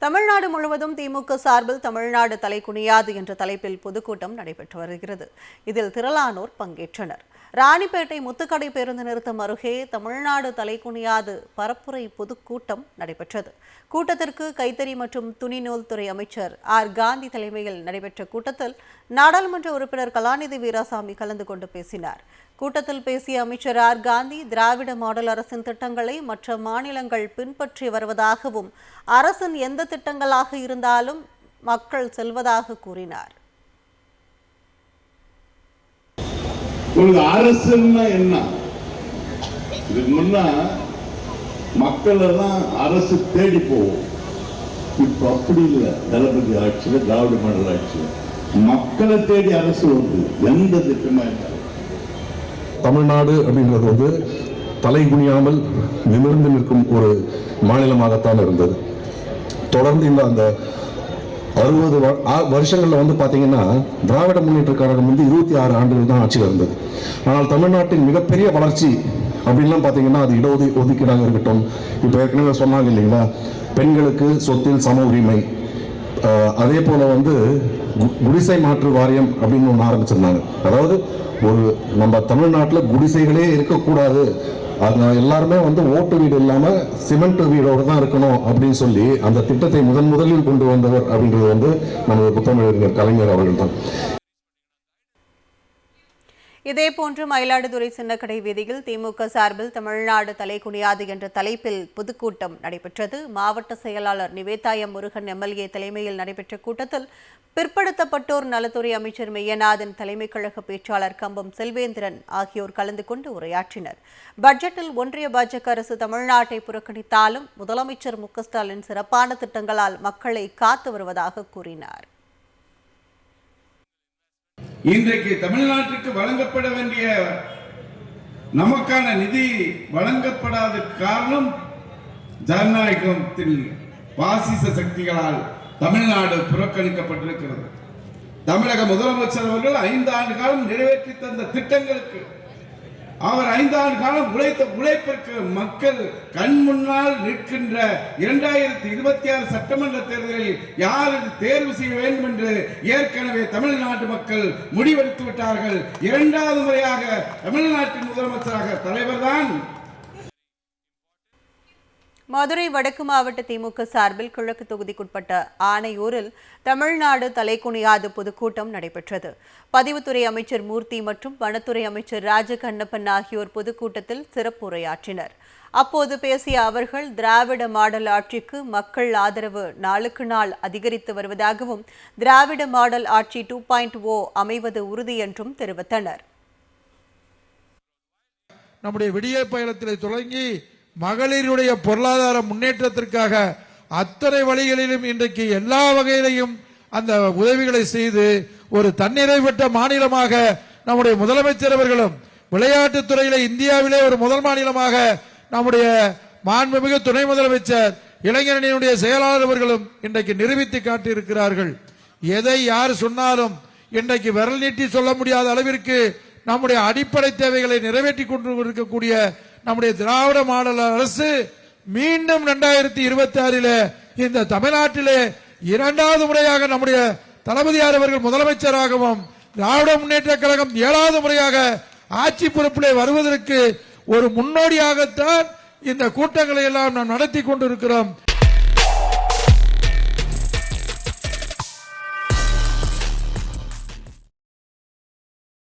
தமிழ்நாடு முழுவதும் திமுக சார்பில் தமிழ்நாடு தலைகுனியாது என்ற தலைப்பில் பொதுக்கூட்டம் நடைபெற்று வருகிறது. இதில் திரளானோர் பங்கேற்றனர். ராணிப்பேட்டை முத்துக்கடை பேருந்து நிறுத்தம் அருகே தமிழ்நாடு தலைகுனியாது பரப்புரை பொதுக்கூட்டம் நடைபெற்றது. கூட்டத்திற்கு கைத்தறி மற்றும் துணிநூல் துறை அமைச்சர் ஆர் காந்தி தலைமையில் நடைபெற்ற கூட்டத்தில் நாடாளுமன்ற உறுப்பினர் கலாநிதி வீராசாமி கலந்து கொண்டு பேசினார். கூட்டத்தில் பேசிய அமைச்சர் ஆர் காந்தி, திராவிட மாடல் அரசின் திட்டங்களை மற்ற மாநிலங்கள் பின்பற்றி வருவதாகவும் அரசின் எந்த திட்டங்களாக இருந்தாலும் மக்கள் செல்வதாக கூறினார். அரசுன்னா என்ன? இதுக்கு முன்ன மக்கள் எல்லாம் அரசு தேடி போவோம். இப்ப அப்படி இல்லை. தளபதி ஆட்சியில, திராவிட மாடல் ஆட்சியில மக்களை தேடி அரசு வருது. எந்த திட்டமா இருந்தாலும் தமிழ்நாடு அப்படின்றது வந்து தலைகுனியாமல் நிமிர்ந்து நிற்கும் ஒரு மாநிலமாகத்தான் இருந்தது. தொடர்ந்து இந்த அந்த 60 வருஷங்கள்ல வந்து பாத்தீங்கன்னா திராவிட முன்னேற்ற கழகம் வந்து 26 ஆண்டுகள் தான் ஆட்சியில் இருந்தது. ஆனால் தமிழ்நாட்டின் மிகப்பெரிய வளர்ச்சி அப்படின்லாம் பாத்தீங்கன்னா அது இடஒதுக்கீடாக இருக்கட்டும். இப்ப ஏற்கனவே சொன்னாங்க இல்லைங்களா, பெண்களுக்கு சொத்தில் சம உரிமை, அதே போல வந்து குடிசை மாற்று வாரியம் அப்படின்னு ஒன்று ஆரம்பிச்சிருந்தாங்க. அதாவது ஒரு நம்ம தமிழ்நாட்டில் குடிசைகளே இருக்கக்கூடாது, எல்லாருமே வந்து ஓட்டு வீடு இல்லாம சிமெண்ட் வீடோடு தான் இருக்கணும் அப்படின்னு சொல்லி அந்த திட்டத்தை முதலில் கொண்டு வந்தவர் அப்படின்றது வந்து நமது புத்தகமிழர் கலைஞர் அவர்கள் தான். இதேபோன்று மயிலாடுதுறை சின்னக்கடை வீதியில் திமுக சார்பில் தமிழ்நாடு தலைகுனியாது என்ற தலைப்பில் பொதுக்கூட்டம் நடைபெற்றது. மாவட்ட செயலாளர் நிவேதாயம் முருகன் எம்எல்ஏ தலைமையில் நடைபெற்ற கூட்டத்தில் பிற்படுத்தப்பட்டோர் நலத்துறை அமைச்சர் மெய்யநாதன், தலைமை கழக பேச்சாளர் கம்பம் செல்வேந்திரன் ஆகியோர் கலந்து கொண்டு உரையாற்றினர். பட்ஜெட்டில் ஒன்றிய பாஜக அரசு தமிழ்நாட்டை புறக்கணித்தாலும் முதலமைச்சர் மு.க.ஸ்டாலின் சிறப்பான திட்டங்களால் மக்களை காத்து வருவதாக கூறினார். இன்றைக்கு தமிழ்நாட்டுக்கு வழங்கப்பட வேண்டிய நமக்கான நிதி வழங்கப்படாத காரணம் ஜனநாயகத்தில் பாசிச சக்திகளால் தமிழ்நாடு புறக்கணிக்கப்பட்டிருக்கிறது. தமிழக முதலமைச்சர் அவர்கள் 5 ஆண்டு காலம் நிறைவேற்றி தந்த திட்டங்களுக்கு, அவர் 5 ஆண்டு காலம் உழைத்த உழைப்பிற்கு மக்கள் கண் முன்னால் நிற்கின்ற 2026 சட்டமன்ற தேர்தலில் யார் தேர்வு செய்ய வேண்டும் என்று ஏற்கனவே தமிழ்நாட்டு மக்கள் முடிவெடுத்து விட்டார்கள். 2வது முறையாக தமிழ்நாட்டின் முதலமைச்சராக தலைவர் தான். மதுரை வடக்கு மாவட்ட திமுக சார்பில் கிழக்கு தொகுதிக்குட்பட்ட ஆனையூரில் தமிழ்நாடு தலைகுனியாது பொதுக்கூட்டம் நடைபெற்றது. பதிவுத்துறை அமைச்சர் மூர்த்தி மற்றும் வனத்துறை அமைச்சர் ராஜகண்ணப்பன் ஆகியோர் பொதுக்கூட்டத்தில் சிறப்பு உரையாற்றினர். அப்போது பேசிய அவர்கள், திராவிட மாடல் ஆட்சிக்கு மக்கள் ஆதரவு நாளுக்கு நாள் அதிகரித்து வருவதாகவும் திராவிட மாடல் ஆட்சி 2.0 அமைவது உறுதி என்றும் தெரிவித்தனர். நம்முடைய விடிய பயணத்தில் தொடங்கி மகளிருடைய பொருளாதார முன்னேற்றத்திற்காக அத்தனை வழிகளிலும் இன்றைக்கு எல்லா வகையிலையும் அந்த உதவிகளை செய்து ஒரு தன்னிறைவற்ற மாநிலமாக நம்முடைய முதலமைச்சர் அவர்களும், விளையாட்டுத் துறையில இந்தியாவிலே ஒரு முதல் மாநிலமாக நம்முடைய மாண்புமிகு துணை முதலமைச்சர் இளைஞரணியினுடைய செயலாளர் அவர்களும் இன்றைக்கு நிரூபித்து காட்டியிருக்கிறார்கள். எதை யார் சொன்னாலும் இன்றைக்கு விரல் நீட்டி சொல்ல முடியாத அளவிற்கு நம்முடைய அடிப்படை தேவைகளை நிறைவேற்றி கொண்டு இருக்கக்கூடிய நம்முடைய திராவிட மாடல் அரசு மீண்டும் 2026 இந்த தமிழ்நாட்டிலே 2வது முறையாக நம்முடைய தளபதியார் அவர்கள் முதலமைச்சராகவும் திராவிட முன்னேற்ற கழகம் 7வது முறையாக ஆட்சி பொறுப்பிலே வருவதற்கு ஒரு முன்னோடியாகத்தான் இந்த கூட்டங்களை எல்லாம் நாம் நடத்தி கொண்டிருக்கிறோம்.